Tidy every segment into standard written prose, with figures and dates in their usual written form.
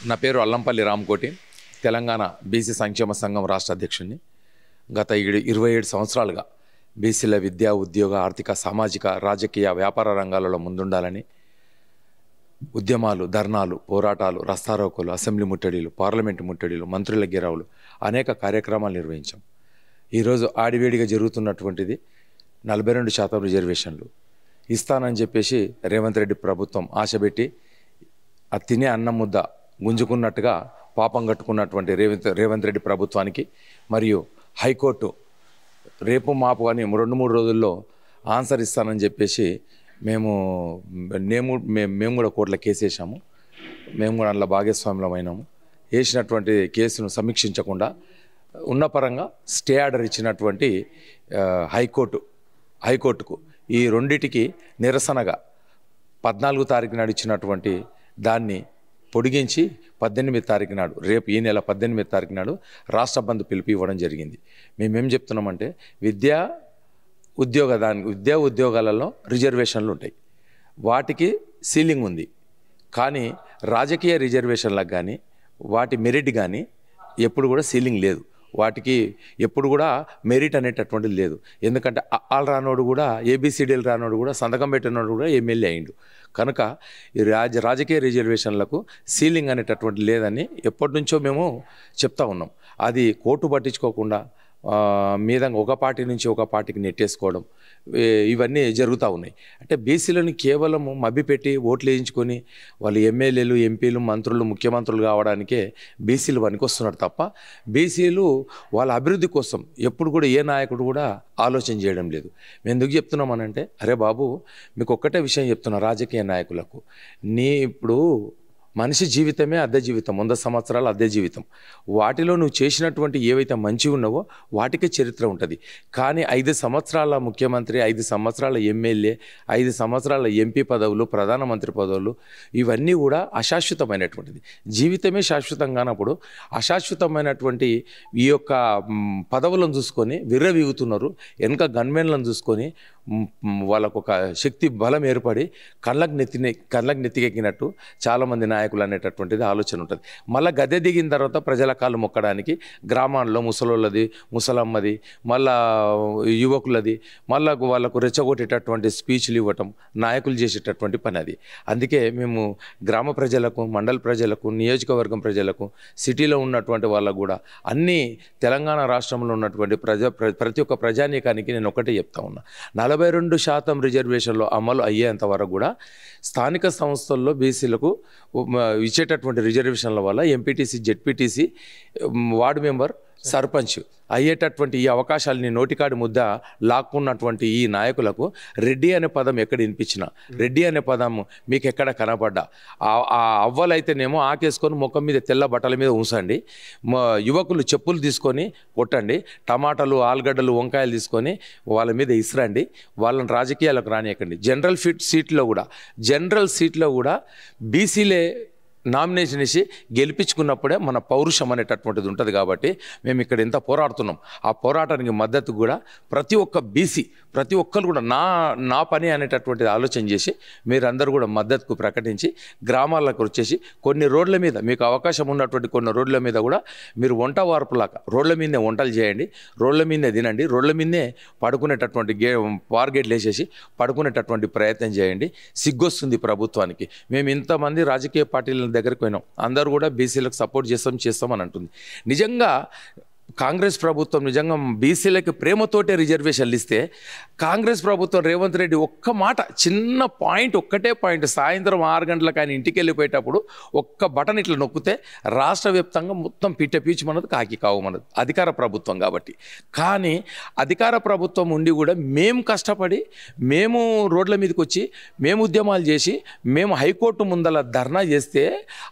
నా పేరు అల్లంపల్లి రామకోటి, తెలంగాణ బీసీ సంక్షేమ సంఘం రాష్ట్ర అధ్యక్షుడిని. గత 27 సంవత్సరాలుగా బీసీల విద్యా, ఉద్యోగ, ఆర్థిక, సామాజిక, రాజకీయ, వ్యాపార రంగాలలో ముందుండాలని ఉద్యమాలు, ధర్నాలు, పోరాటాలు, రస్తారోకోలు, అసెంబ్లీ ముట్టడిలు, పార్లమెంటు ముట్టడిలు, మంత్రుల గిరావులు అనేక కార్యక్రమాలు నిర్వహించాం. ఈరోజు ఆడివేడిగా జరుగుతున్నటువంటిది 42% రిజర్వేషన్లు ఇస్తానని చెప్పేసి రేవంత్ రెడ్డి ప్రభుత్వం ఆశపెట్టి తినే అన్నం ముద్ద గుంజుకున్నట్టుగా పాపం కట్టుకున్నటువంటి రేవంత్ రెడ్డి ప్రభుత్వానికి మరియు హైకోర్టు రేపు మాపు అని 2-3 రోజుల్లో ఆన్సర్ ఇస్తానని చెప్పేసి మేము కూడా కోర్టులో కేసు వేసాము. మేము కూడా అందులో భాగస్వామ్యమైనాము. వేసినటువంటి కేసును సమీక్షించకుండా ఉన్నపరంగా స్టే ఆర్డర్ ఇచ్చినటువంటి హైకోర్టుకు ఈ రెండిటికి నిరసనగా 14 తారీఖు నాడు ఇచ్చినటువంటి దాన్ని పొడిగించి 18 తారీఖు నాడు, రేపు ఈ నెల 18 తారీఖు నాడు రాష్ట్ర బంద్ పిలుపు ఇవ్వడం జరిగింది. మేమేం చెప్తున్నామంటే విద్యా ఉద్యోగాలలో రిజర్వేషన్లు ఉంటాయి, వాటికి సీలింగ్ ఉంది. కానీ రాజకీయ రిజర్వేషన్లకు కానీ వాటి మెరిట్ కానీ ఎప్పుడు కూడా సీలింగ్ లేదు. వాటికి ఎప్పుడు కూడా మెరిట్ అనేటటువంటిది లేదు. ఎందుకంటే ఆల్ రానోడు కూడా, ఏబిసిడీలు రానోడు కూడా, సంతకం పెట్టినోడు కూడా ఎమ్మెల్యే అయిండు. కనుక ఈ రాజకీయ రిజర్వేషన్లకు సీలింగ్ అనేటటువంటి లేదని ఎప్పటి నుంచో మేము చెప్తా ఉన్నాం. అది కోర్టు పట్టించుకోకుండా మీద ఒక పార్టీ నుంచి ఒక పార్టీకి నెట్టేసుకోవడం ఇవన్నీ జరుగుతూ ఉన్నాయి. అంటే బీసీలను కేవలం మభ్యపెట్టి ఓట్లు వేయించుకొని వాళ్ళు ఎమ్మెల్యేలు, ఎంపీలు, మంత్రులు, ముఖ్యమంత్రులు కావడానికే బీసీలు పనికొస్తున్నారు తప్ప బీసీలు వాళ్ళ అభివృద్ధి కోసం ఎప్పుడు కూడా ఏ నాయకుడు కూడా ఆలోచన చేయడం లేదు. మేము ఎందుకు చెప్తున్నామనంటే, అరే బాబు, మీకు ఒక్కటే విషయం చెప్తున్నా రాజకీయ నాయకులకు, ఇప్పుడు మనిషి జీవితమే అద్దె జీవితం, 100 సంవత్సరాలు అద్దె జీవితం. వాటిలో నువ్వు చేసినటువంటి ఏవైతే మంచి ఉన్నావో వాటికే చరిత్ర ఉంటుంది. కానీ 5 సంవత్సరాల ముఖ్యమంత్రి, 5 సంవత్సరాల ఎమ్మెల్యే, 5 సంవత్సరాల ఎంపీ పదవులు, ప్రధానమంత్రి పదవులు ఇవన్నీ కూడా అశాశ్వతమైనటువంటిది. జీవితమే శాశ్వతం కానప్పుడు అశాశ్వతమైనటువంటి ఈ యొక్క పదవులను చూసుకొని విర్రవీగుతున్నారు. వెనక గన్మెన్లను చూసుకొని వాళ్ళకు ఒక శక్తి బలం ఏర్పడి కళ్ళకు నెత్తికెక్కినట్టు చాలామంది నాయకులు అనేటటువంటిది ఆలోచన ఉంటుంది. మళ్ళీ గద్దె దిగిన తర్వాత ప్రజల కాళ్ళు మొక్కడానికి గ్రామాల్లో ముసలోళ్ళది, ముసలమ్మది, మళ్ళా యువకులది, మళ్ళా వాళ్ళకు రెచ్చగొట్టేటటువంటి స్పీచ్లు ఇవ్వటం నాయకులు చేసేటటువంటి పని అది. అందుకే మేము గ్రామ ప్రజలకు, మండల ప్రజలకు, నియోజకవర్గం ప్రజలకు, సిటీలో ఉన్నటువంటి వాళ్ళకు కూడా అన్ని తెలంగాణ రాష్ట్రంలో ఉన్నటువంటి ప్రతి ఒక్క ప్రజానీకానికి నేను ఒకటే చెప్తా ఉన్నా, 42% రిజర్వేషన్లో అమలు అయ్యేంత వరకు కూడా స్థానిక సంస్థల్లో బీసీలకు ఇచ్చేటటువంటి రిజర్వేషన్ల వల్ల MPTC, ZPTC, ward member, sarpanch అయ్యేటటువంటి ఈ అవకాశాలని నోటికాడి ముద్ద లాక్కున్నటువంటి ఈ నాయకులకు రెడ్డి అనే పదం ఎక్కడ వినిపించినా, రెడ్డి అనే పదం మీకు ఎక్కడ కనపడ్డా, ఆ అవ్వలైతేనేమో ఆకేసుకొని ముఖం మీద తెల్ల బట్టల మీద ఉంచండి, యువకులు చెప్పులు తీసుకొని కొట్టండి, టమాటాలు, ఆలుగడ్డలు, వంకాయలు తీసుకొని వాళ్ళ మీద ఇసిరండి, వాళ్ళని రాజకీయాలకు రానియకండి. జనరల్ సీట్లో కూడా బీసీలే నామినేషన్ వేసి గెలిపించుకున్నప్పుడే మన పౌరుషం అనేటటువంటిది ఉంటుంది. కాబట్టి మేము ఇక్కడ ఎంత పోరాడుతున్నాం, ఆ పోరాటానికి మద్దతు కూడా ప్రతి ఒక్క బీసీ, ప్రతి ఒక్కరు కూడా నా పని అనేటటువంటిది ఆలోచన చేసి మీరందరూ కూడా మద్దతుకు ప్రకటించి గ్రామాలకు వచ్చేసి కొన్ని రోడ్ల మీద మీకు అవకాశం ఉన్నటువంటి కొన్ని రోడ్ల మీద కూడా మీరు వంట వార్పులాగా రోడ్ల మీదే వంటలు చేయండి, రోడ్ల మీదే తినండి, రోడ్ల మీదే పడుకునేటటువంటి వార్గేట్లు వేసేసి పడుకునేటటువంటి ప్రయత్నం చేయండి. సిగ్గొస్తుంది ప్రభుత్వానికి. మేము ఇంతమంది రాజకీయ పార్టీల దగ్గరికి పోయినాం, అందరూ కూడా బీసీలకు సపోర్ట్ చేస్తామని అంటుంది. నిజంగా కాంగ్రెస్ ప్రభుత్వం నిజంగా బీసీలకి ప్రేమతోటే రిజర్వేషన్లు ఇస్తే, కాంగ్రెస్ ప్రభుత్వం రేవంత్ రెడ్డి ఒక్క మాట, చిన్న పాయింట్, ఒక్కటే పాయింట్, సాయంత్రం 6 గంటలకు ఆయన ఇంటికి వెళ్ళిపోయేటప్పుడు ఒక్క బటన్ ఇట్లా నొక్కితే రాష్ట్ర వ్యాప్తంగా మొత్తం పిట్టపీచమన్నది, కాకి కావమన్నది అధికార ప్రభుత్వం కాబట్టి. కానీ అధికార ప్రభుత్వం ఉండి కూడా మేము కష్టపడి, మేము రోడ్ల మీదకి వచ్చి, మేము ఉద్యమాలు చేసి, మేము హైకోర్టు ముందల ధర్నా చేస్తే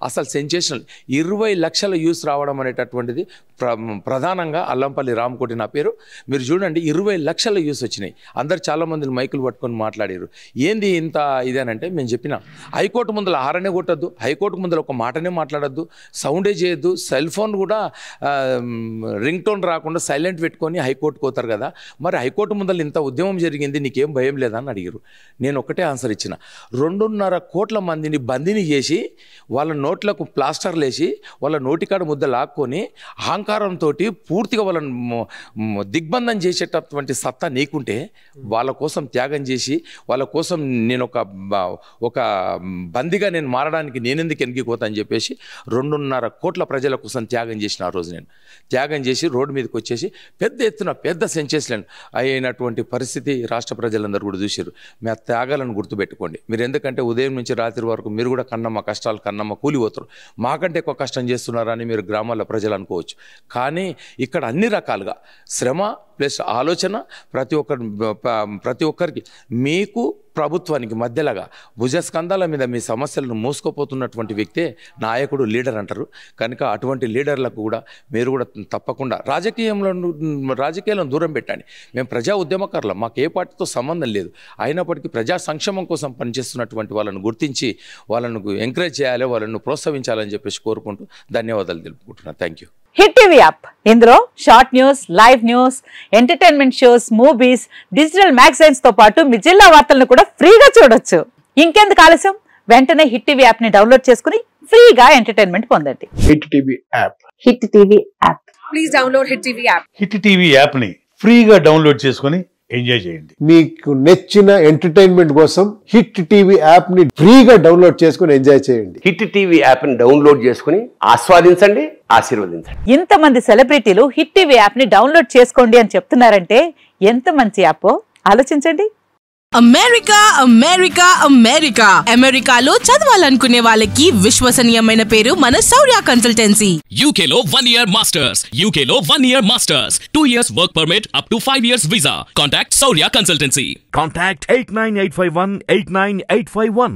అసలు సెన్సేషనల్ 20 లక్షల యూస్ రావడం అనేటటువంటిది ప్రధానంగా అల్లంపల్లి రామకోటి నా పేరు. మీరు చూడండి 20 లక్షల వ్యూస్ వచ్చినాయి. అందరు చాలామంది మైకులు పట్టుకొని మాట్లాడారు. ఏంది ఇంత ఇదేనంటే మేము చెప్పిన హైకోర్టు ముందర హారనే కొట్టద్దు, హైకోర్టు ముందర ఒక మాటనే మాట్లాడద్దు, సౌండే చేయొద్దు, సెల్ ఫోన్ కూడా రింగ్ టోన్ రాకుండా సైలెంట్ పెట్టుకొని హైకోర్టుకు పోతారు కదా, మరి హైకోర్టు ముందర ఇంత ఉద్యమం జరిగింది, నీకేం భయం లేదా అని అడిగారు. నేను ఒకటే ఆన్సర్ ఇచ్చిన. 2.5 కోట్ల మందిని బందీని చేసి వాళ్ళ నోట్లకు ప్లాస్టర్లు వేసి వాళ్ళ నోటికాడ ముద్ద లాక్కొని అహంకారంతో పూర్తిగా వాళ్ళను దిగ్బంధం చేసేటటువంటి సత్తా నీకుంటే వాళ్ళ కోసం త్యాగం చేసి వాళ్ళ కోసం నేను ఒక బందీగా నేను మారడానికి నేనెందుకు ఎనిగిపోతా అని చెప్పేసి 2.5 కోట్ల ప్రజల కోసం త్యాగం చేసిన ఆ రోజు నేను త్యాగం చేసి రోడ్డు మీదకి వచ్చేసి పెద్ద ఎత్తున పెద్ద సెన్సేషన్ అయినటువంటి పరిస్థితి రాష్ట్ర ప్రజలందరూ కూడా చూశారు. మీ త్యాగాలను గుర్తుపెట్టుకోండి. మీరు ఎందుకంటే ఉదయం నుంచి రాత్రి వరకు మీరు కూడా కన్నమ్మ కష్టాలు కన్నమ్మ కూలిపోతారు, మాకంటే ఎక్కువ కష్టం చేస్తున్నారని మీరు గ్రామాల ప్రజలు అనుకోవచ్చు. కానీ ఇక్కడ అన్ని రకాలుగా శ్రమ ప్లస్ ఆలోచన ప్రతి ఒక్కరికి మీకు ప్రభుత్వానికి మధ్యలాగా భుజస్కంధాల మీద మీ సమస్యలను మోసుకుపోతున్నటువంటి వ్యక్తే నాయకుడు, లీడర్ అంటారు. కనుక అటువంటి లీడర్లకు కూడా మీరు కూడా తప్పకుండా రాజకీయాలను దూరం పెట్టండి. మేము ప్రజా ఉద్యమకారులం, మాకు ఏ పార్టీతో సంబంధం లేదు. అయినప్పటికీ ప్రజా సంక్షేమం కోసం పనిచేస్తున్నటువంటి వాళ్ళను గుర్తించి వాళ్ళను ఎంకరేజ్ చేయాలి, వాళ్ళను ప్రోత్సహించాలని చెప్పేసి కోరుకుంటూ ధన్యవాదాలు తెలుపుకుంటున్నాను. Thank you. Hit TV app ఇందులో short news, live news, entertainment shows, movies, digital magazines తో పాటు మీ జిల్లా వార్తలను కూడా ఫ్రీగా చూడొచ్చు. ఇంకెందుకు ఆలస్యం, వెంటనే హిట్ టీవీ యాప్ ని డౌన్లోడ్ చేసుకుని ఫ్రీగా ఎంటర్టైన్మెంట్ పొందండి. Hit TV app. Hit TV app. Please download hit TV app. Hit TV app ని ఫ్రీగా డౌన్లోడ్ చేసుకుని ఎంజాయ్ చేయండి. మీకు నచ్చిన ఎంటర్టైన్మెంట్ కోసం హిట్ టీవీ యాప్ ని ఫ్రీగా డౌన్లోడ్ చేసుకుని ఎంజాయ్ చేయండి. హిట్ టీవీ యాప్ ని డౌన్లోడ్ చేసుకుని ఆస్వాదించండి, ఆశీర్వదించండి. ఇంతమంది సెలబ్రిటీలు హిట్ టీవీ యాప్ ని డౌన్లోడ్ చేసుకోండి అని చెప్తున్నారంటే ఎంత మంచి యాప్ ఆలోచించండి. అమెరికా అమెరికా అమెరికా అమెరికాలో చదవాలనుకునే వాళ్ళకి విశ్వసనీయమైన పేరు మన శౌర్య కన్సల్టెన్సీ. UK లో 1 year masters, UK లో 1 year masters, 2 years work permit up to 5 years visa. Contact Shaurya Consultancy. Contact 89851 89851.